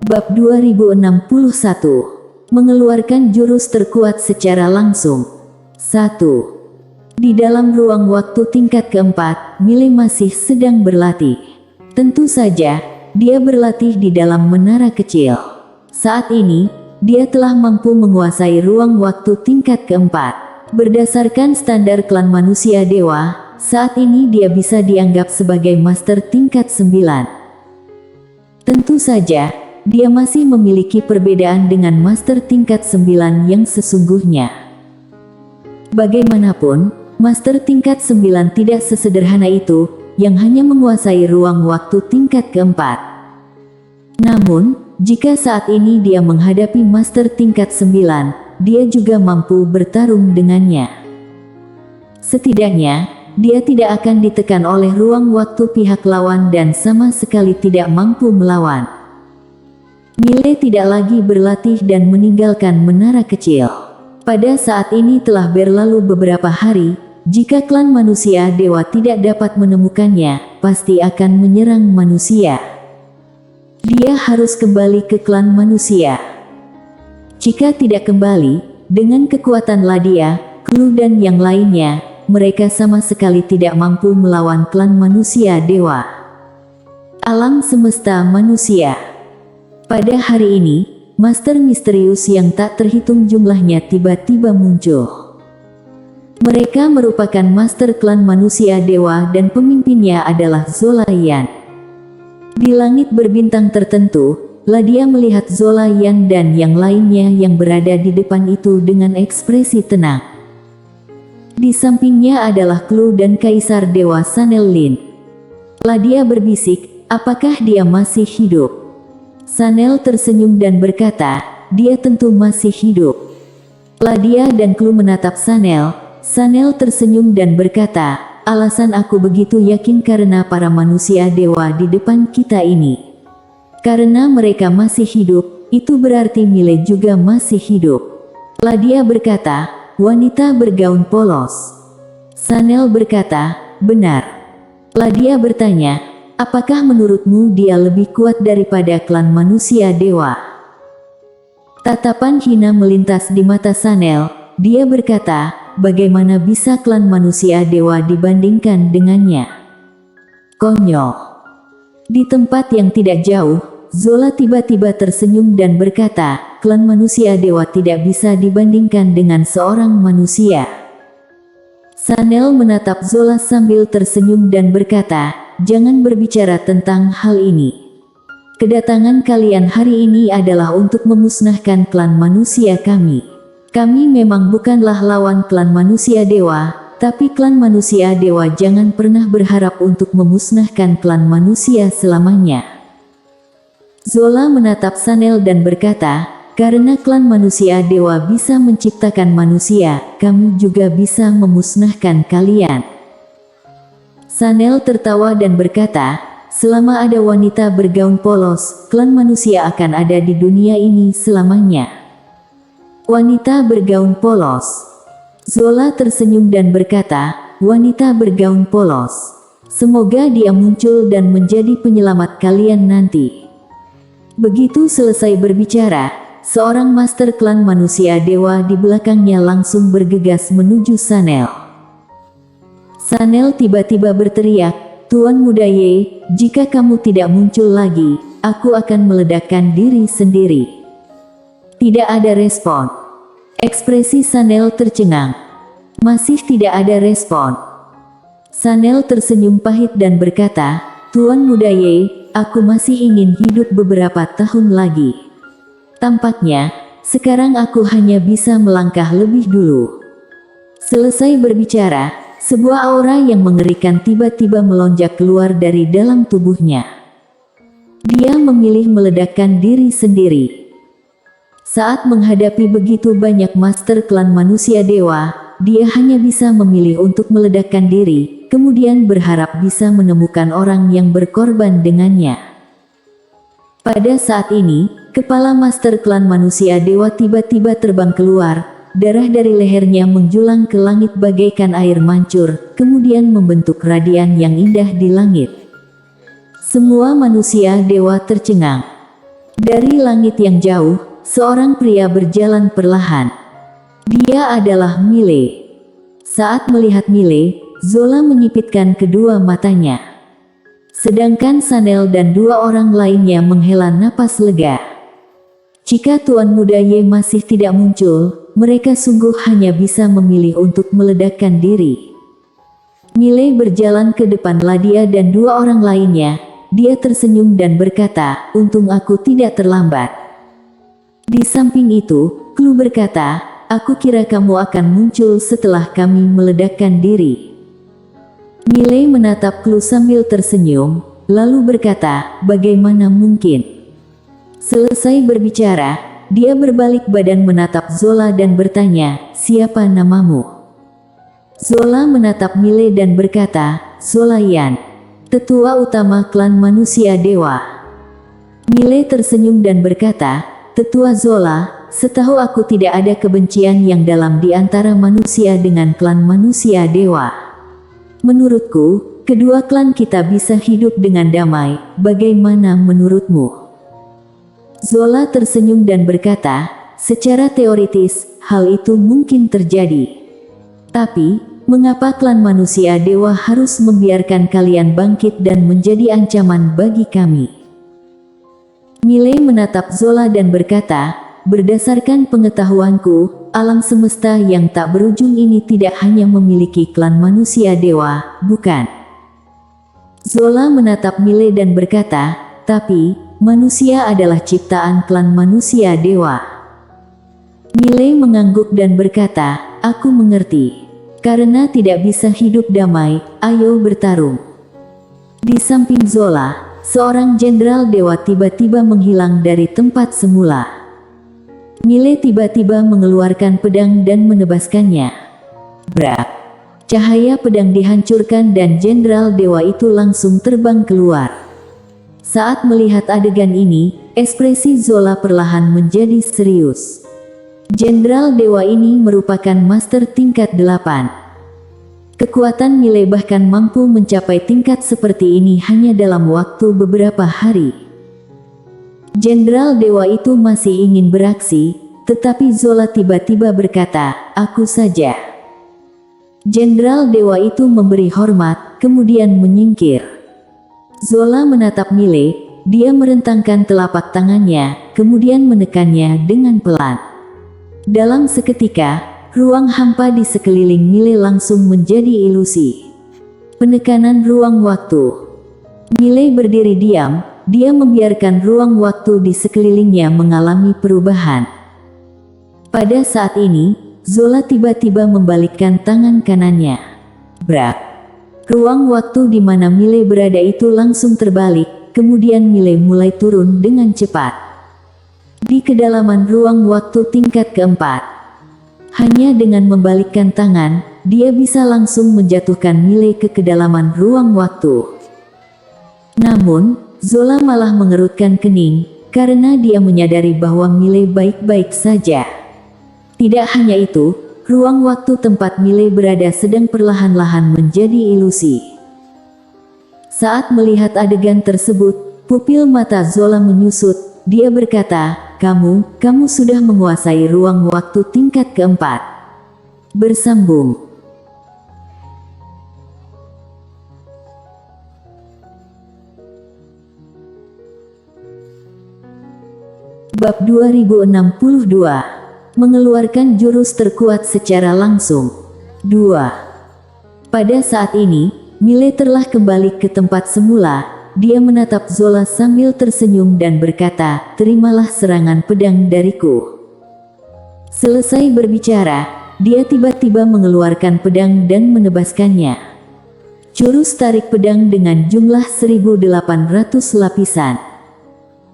Bab 2061. Mengeluarkan jurus terkuat secara langsung. 1. Di dalam ruang waktu tingkat keempat, Mile masih sedang berlatih. Tentu saja, dia berlatih di dalam menara kecil. Saat ini, dia telah mampu menguasai ruang waktu tingkat keempat. Berdasarkan standar klan manusia dewa, saat ini dia bisa dianggap sebagai master tingkat 9. Tentu saja, dia masih memiliki perbedaan dengan master tingkat 9 yang sesungguhnya. Bagaimanapun, master tingkat 9 tidak sesederhana itu, yang hanya menguasai ruang waktu tingkat keempat. Namun, jika saat ini dia menghadapi master tingkat 9, dia juga mampu bertarung dengannya. Setidaknya, dia tidak akan ditekan oleh ruang waktu pihak lawan dan sama sekali tidak mampu melawan. Mile tidak lagi berlatih dan meninggalkan menara kecil. Pada saat ini telah berlalu beberapa hari, jika klan manusia dewa tidak dapat menemukannya, pasti akan menyerang manusia. Dia harus kembali ke klan manusia. Jika tidak kembali, dengan kekuatan Ladia, Clue dan yang lainnya, mereka sama sekali tidak mampu melawan klan manusia dewa. Alam semesta manusia. Pada hari ini, master misterius yang tak terhitung jumlahnya tiba-tiba muncul. Mereka merupakan master klan manusia dewa dan pemimpinnya adalah Zolayan. Di langit berbintang tertentu, Ladia melihat Zolayan dan yang lainnya yang berada di depan itu dengan ekspresi tenang. Di sampingnya adalah Clue dan Kaisar Dewa Sanellin. Ladia berbisik, apakah dia masih hidup? Sanel tersenyum dan berkata, dia tentu masih hidup. Ladia dan Clue menatap Sanel. Sanel tersenyum dan berkata, alasan aku begitu yakin karena para manusia dewa di depan kita ini. Karena mereka masih hidup, itu berarti Mile juga masih hidup. Ladia berkata, wanita bergaun polos. Sanel berkata, benar. Ladia bertanya, apakah menurutmu dia lebih kuat daripada klan manusia dewa? Tatapan hina melintas di mata Sanel. Dia berkata, bagaimana bisa klan manusia dewa dibandingkan dengannya? Konyol. Di tempat yang tidak jauh, Zola tiba-tiba tersenyum dan berkata, klan manusia dewa tidak bisa dibandingkan dengan seorang manusia. Sanel menatap Zola sambil tersenyum dan berkata, jangan berbicara tentang hal ini. Kedatangan kalian hari ini adalah untuk memusnahkan klan manusia kami. Kami memang bukanlah lawan klan manusia dewa, tapi klan manusia dewa jangan pernah berharap untuk memusnahkan klan manusia selamanya. Zola menatap Sanel dan berkata, karena klan manusia dewa bisa menciptakan manusia, kami juga bisa memusnahkan kalian. Sanel tertawa dan berkata, selama ada wanita bergaun polos, klan manusia akan ada di dunia ini selamanya. Wanita bergaun polos. Zola tersenyum dan berkata, wanita bergaun polos. Semoga dia muncul dan menjadi penyelamat kalian nanti. Begitu selesai berbicara, seorang master klan manusia dewa di belakangnya langsung bergegas menuju Sanel. Sanel tiba-tiba berteriak, Tuan Muda Ye, jika kamu tidak muncul lagi, aku akan meledakkan diri sendiri. Tidak ada respon. Ekspresi Sanel tercengang. Masih tidak ada respon. Sanel tersenyum pahit dan berkata, Tuan Muda Ye, aku masih ingin hidup beberapa tahun lagi. Tampaknya, sekarang aku hanya bisa melangkah lebih dulu. Selesai berbicara, sebuah aura yang mengerikan tiba-tiba melonjak keluar dari dalam tubuhnya. Dia memilih meledakkan diri sendiri. Saat menghadapi begitu banyak master klan manusia dewa, dia hanya bisa memilih untuk meledakkan diri, kemudian berharap bisa menemukan orang yang berkorban dengannya. Pada saat ini, kepala master klan manusia dewa tiba-tiba terbang keluar. Darah dari lehernya menjulang ke langit bagaikan air mancur, kemudian membentuk radian yang indah di langit. Semua manusia dewa tercengang. Dari langit yang jauh, seorang pria berjalan perlahan. Dia adalah Mile. Saat melihat Mile, Zola menyipitkan kedua matanya. Sedangkan Sanel dan dua orang lainnya menghela napas lega. Jika Tuan Muda Ye masih tidak muncul, mereka sungguh hanya bisa memilih untuk meledakkan diri. Mile berjalan ke depan Ladia dan dua orang lainnya. Dia tersenyum dan berkata, "Untung aku tidak terlambat." Di samping itu, Klu berkata, "Aku kira kamu akan muncul setelah kami meledakkan diri." Mile menatap Klu sambil tersenyum, lalu berkata, "Bagaimana mungkin?" Selesai berbicara, dia berbalik badan menatap Zola dan bertanya, "Siapa namamu?" Zola menatap Mile dan berkata, "Zola Yan, tetua utama klan manusia dewa." Mile tersenyum dan berkata, "Tetua Zola, setahu aku tidak ada kebencian yang dalam di antara manusia dengan klan manusia dewa. Menurutku, kedua klan kita bisa hidup dengan damai. Bagaimana menurutmu?" Zola tersenyum dan berkata, "Secara teoritis, hal itu mungkin terjadi. Tapi, mengapa klan manusia dewa harus membiarkan kalian bangkit dan menjadi ancaman bagi kami?" Mile menatap Zola dan berkata, "Berdasarkan pengetahuanku, alam semesta yang tak berujung ini tidak hanya memiliki klan manusia dewa, bukan?" Zola menatap Mile dan berkata, "Tapi, manusia adalah ciptaan klan manusia dewa." Mile mengangguk dan berkata, "Aku mengerti. Karena tidak bisa hidup damai, ayo bertarung." Di samping Zola, seorang jenderal dewa tiba-tiba menghilang dari tempat semula. Mile tiba-tiba mengeluarkan pedang dan menebaskannya. Brak! Cahaya pedang dihancurkan dan jenderal dewa itu langsung terbang keluar. Saat melihat adegan ini, ekspresi Zola perlahan menjadi serius. Jenderal dewa ini merupakan master tingkat 8. Kekuatan Mile bahkan mampu mencapai tingkat seperti ini hanya dalam waktu beberapa hari. Jenderal dewa itu masih ingin beraksi, tetapi Zola tiba-tiba berkata, "Aku saja." Jenderal dewa itu memberi hormat, kemudian menyingkir. Zola menatap Mile, dia merentangkan telapak tangannya, kemudian menekannya dengan pelan. Dalam seketika, ruang hampa di sekeliling Mile langsung menjadi ilusi. Penekanan ruang waktu. Mile berdiri diam, dia membiarkan ruang waktu di sekelilingnya mengalami perubahan. Pada saat ini, Zola tiba-tiba membalikkan tangan kanannya. Brak! Ruang waktu di mana Mile berada itu langsung terbalik, kemudian Mile mulai turun dengan cepat. Di kedalaman ruang waktu tingkat keempat. Hanya dengan membalikkan tangan, dia bisa langsung menjatuhkan Mile ke kedalaman ruang waktu. Namun, Zola malah mengerutkan kening, karena dia menyadari bahwa Mile baik-baik saja. Tidak hanya itu, ruang waktu tempat Mile berada sedang perlahan-lahan menjadi ilusi. Saat melihat adegan tersebut, pupil mata Zola menyusut. Dia berkata, kamu sudah menguasai ruang waktu tingkat keempat." Bersambung. Bab 2062. Mengeluarkan jurus terkuat secara langsung. 2. Pada saat ini, Mile telah kembali ke tempat semula. Dia menatap Zola sambil tersenyum dan berkata, "Terimalah serangan pedang dariku." Selesai berbicara, dia tiba-tiba mengeluarkan pedang dan menebaskannya. Jurus tarik pedang dengan jumlah 1800 lapisan.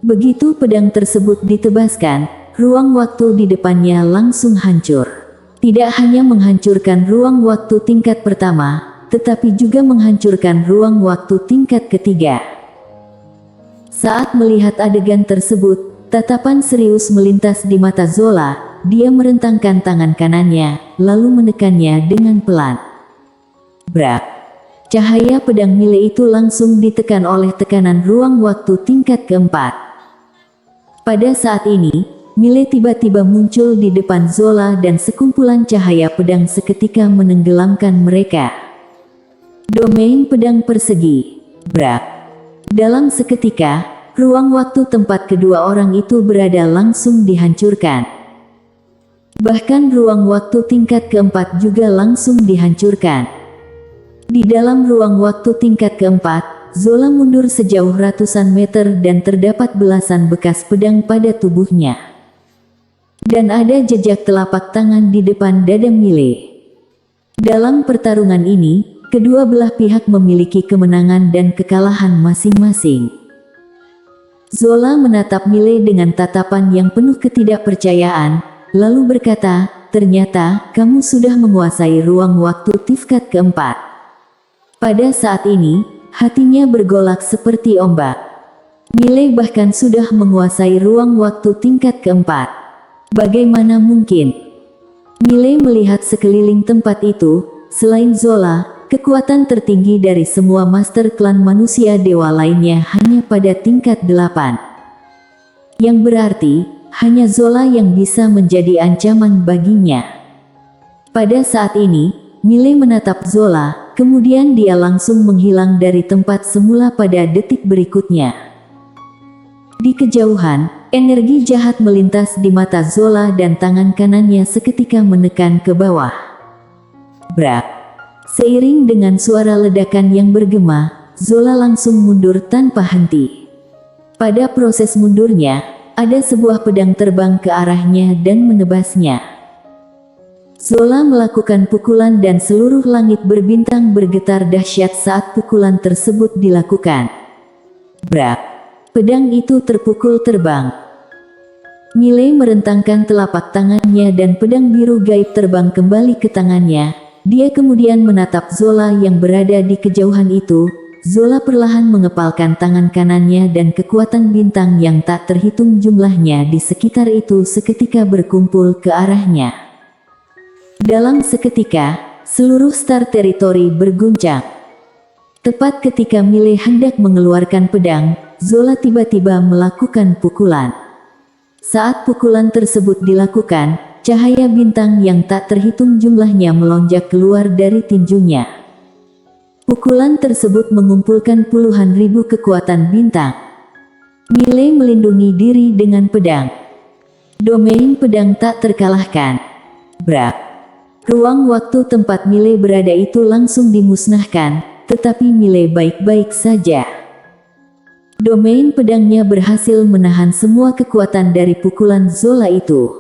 Begitu pedang tersebut ditebaskan, ruang waktu di depannya langsung hancur. Tidak hanya menghancurkan ruang waktu tingkat pertama, tetapi juga menghancurkan ruang waktu tingkat ketiga. Saat melihat adegan tersebut, tatapan serius melintas di mata Zola. Dia merentangkan tangan kanannya, lalu menekannya dengan pelan. Brak! Cahaya pedang Mile itu langsung ditekan oleh tekanan ruang waktu tingkat keempat. Pada saat ini, Mile tiba-tiba muncul di depan Zola dan sekumpulan cahaya pedang seketika menenggelamkan mereka. Domain pedang persegi. Brak. Dalam seketika, ruang waktu tempat kedua orang itu berada langsung dihancurkan. Bahkan ruang waktu tingkat keempat juga langsung dihancurkan. Di dalam ruang waktu tingkat keempat, Zola mundur sejauh ratusan meter dan terdapat belasan bekas pedang pada tubuhnya. Dan ada jejak telapak tangan di depan dada Mile. Dalam pertarungan ini, kedua belah pihak memiliki kemenangan dan kekalahan masing-masing. Zola menatap Mile dengan tatapan yang penuh ketidakpercayaan, lalu berkata, "Ternyata, kamu sudah menguasai ruang waktu tingkat keempat." Pada saat ini, hatinya bergolak seperti ombak. Mile bahkan sudah menguasai ruang waktu tingkat keempat. Bagaimana mungkin? Mile melihat sekeliling tempat itu, selain Zola, kekuatan tertinggi dari semua master klan manusia dewa lainnya hanya pada tingkat 8. Yang berarti, hanya Zola yang bisa menjadi ancaman baginya. Pada saat ini, Mile menatap Zola, kemudian dia langsung menghilang dari tempat semula pada detik berikutnya. Di kejauhan, energi jahat melintas di mata Zola dan tangan kanannya seketika menekan ke bawah. Brak. Seiring dengan suara ledakan yang bergema, Zola langsung mundur tanpa henti. Pada proses mundurnya, ada sebuah pedang terbang ke arahnya dan menebasnya. Zola melakukan pukulan dan seluruh langit berbintang bergetar dahsyat saat pukulan tersebut dilakukan. Brak. Pedang itu terpukul terbang. Mile merentangkan telapak tangannya dan pedang biru gaib terbang kembali ke tangannya. Dia kemudian menatap Zola yang berada di kejauhan itu. Zola perlahan mengepalkan tangan kanannya dan kekuatan bintang yang tak terhitung jumlahnya di sekitar itu seketika berkumpul ke arahnya. Dalam seketika, seluruh Star Territory berguncang. Tepat ketika Mile hendak mengeluarkan pedang, Zola tiba-tiba melakukan pukulan. Saat pukulan tersebut dilakukan, cahaya bintang yang tak terhitung jumlahnya melonjak keluar dari tinjunya. Pukulan tersebut mengumpulkan puluhan ribu kekuatan bintang. Mile melindungi diri dengan pedang. Domain pedang tak terkalahkan. Brak. Ruang waktu tempat Mile berada itu langsung dimusnahkan, tetapi Mile baik-baik saja. Domain pedangnya berhasil menahan semua kekuatan dari pukulan Zola itu.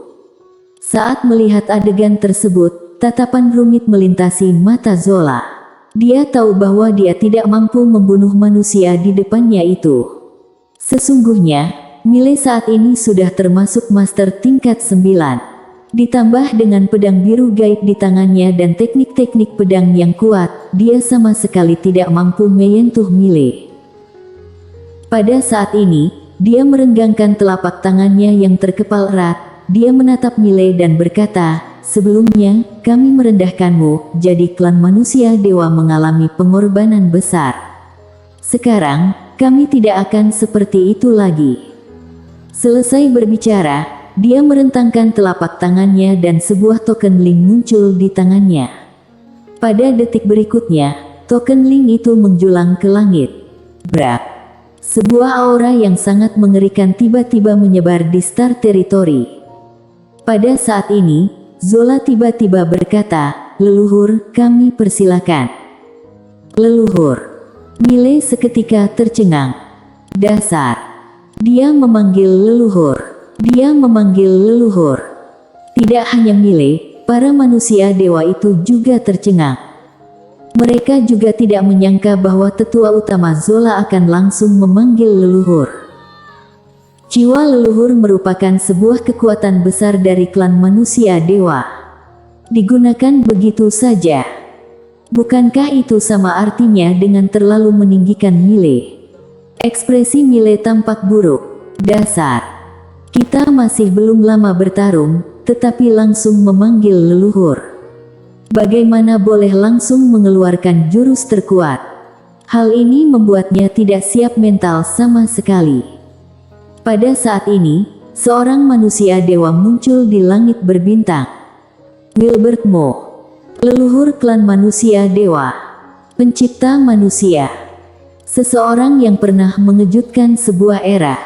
Saat melihat adegan tersebut, tatapan rumit melintasi mata Zola. Dia tahu bahwa dia tidak mampu membunuh manusia di depannya itu. Sesungguhnya, Mile saat ini sudah termasuk master tingkat 9. Ditambah dengan pedang biru gaib di tangannya dan teknik-teknik pedang yang kuat, dia sama sekali tidak mampu menyentuh Mile. Pada saat ini, dia merenggangkan telapak tangannya yang terkepal erat. Dia menatap Mile dan berkata, "Sebelumnya, kami merendahkanmu, jadi klan manusia dewa mengalami pengorbanan besar. Sekarang, kami tidak akan seperti itu lagi." Selesai berbicara, dia merentangkan telapak tangannya dan sebuah token link muncul di tangannya. Pada detik berikutnya, token link itu menjulang ke langit. Brak. Sebuah aura yang sangat mengerikan tiba-tiba menyebar di Star Territory. Pada saat ini, Zola tiba-tiba berkata, "Leluhur, kami persilakan." "Leluhur." Mile seketika tercengang. Dasar. Dia memanggil leluhur. Dia memanggil leluhur. Tidak hanya Mile, para manusia dewa itu juga tercengang. Mereka juga tidak menyangka bahwa tetua utama Zola akan langsung memanggil leluhur. Jiwa leluhur merupakan sebuah kekuatan besar dari klan manusia dewa. Digunakan begitu saja. Bukankah itu sama artinya dengan terlalu meninggikan Mile? Ekspresi Mile tampak buruk. Dasar. Kita masih belum lama bertarung, tetapi langsung memanggil leluhur. Bagaimana boleh langsung mengeluarkan jurus terkuat? Hal ini membuatnya tidak siap mental sama sekali. Pada saat ini, seorang manusia dewa muncul di langit berbintang. Wilbert Mo, leluhur klan manusia dewa, pencipta manusia, seseorang yang pernah mengejutkan sebuah era.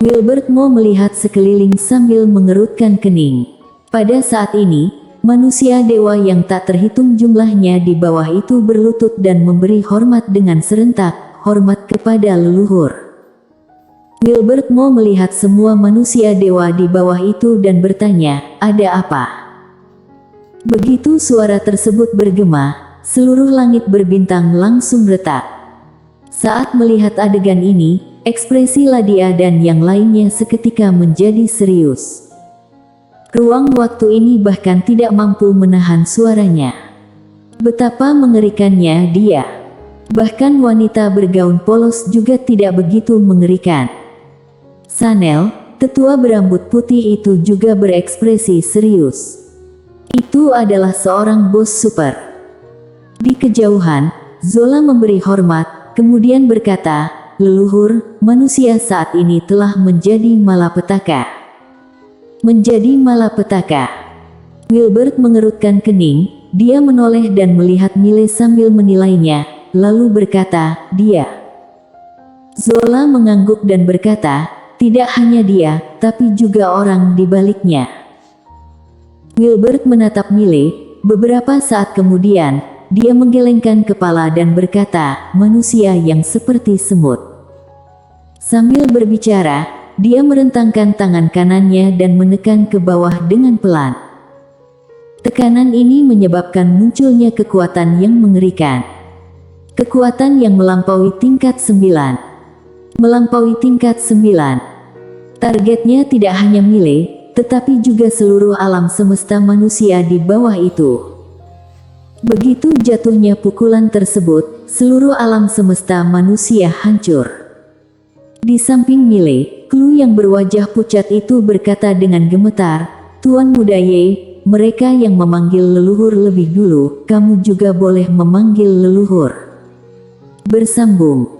Wilbert Mo melihat sekeliling sambil mengerutkan kening. Pada saat ini, manusia dewa yang tak terhitung jumlahnya di bawah itu berlutut dan memberi hormat dengan serentak, hormat kepada leluhur. Wilbert Mo melihat semua manusia dewa di bawah itu dan bertanya, "Ada apa?" Begitu suara tersebut bergema, seluruh langit berbintang langsung retak. Saat melihat adegan ini, ekspresi Ladia dan yang lainnya seketika menjadi serius. Ruang waktu ini bahkan tidak mampu menahan suaranya. Betapa mengerikannya dia. Bahkan wanita bergaun polos juga tidak begitu mengerikan. Sanel, tetua berambut putih itu juga berekspresi serius. Itu adalah seorang bos super. Di kejauhan, Zola memberi hormat, kemudian berkata, "Leluhur, manusia saat ini telah menjadi malapetaka." Menjadi malapetaka. Wilbert mengerutkan kening, dia menoleh dan melihat Mile sambil menilainya, lalu berkata, "Dia." Zola mengangguk dan berkata, "Tidak hanya dia, tapi juga orang di baliknya." Wilbert menatap Mile, beberapa saat kemudian, dia menggelengkan kepala dan berkata, "Manusia yang seperti semut." Sambil berbicara, dia merentangkan tangan kanannya dan menekan ke bawah dengan pelan. Tekanan ini menyebabkan munculnya kekuatan yang mengerikan. Kekuatan yang melampaui tingkat 9. Melampaui tingkat 9. Targetnya tidak hanya Mile, tetapi juga seluruh alam semesta manusia di bawah itu. Begitu jatuhnya pukulan tersebut, seluruh alam semesta manusia hancur. Di samping Mile, Klu yang berwajah pucat itu berkata dengan gemetar, "Tuan Muda Ye, mereka yang memanggil leluhur lebih dulu, kamu juga boleh memanggil leluhur." Bersambung.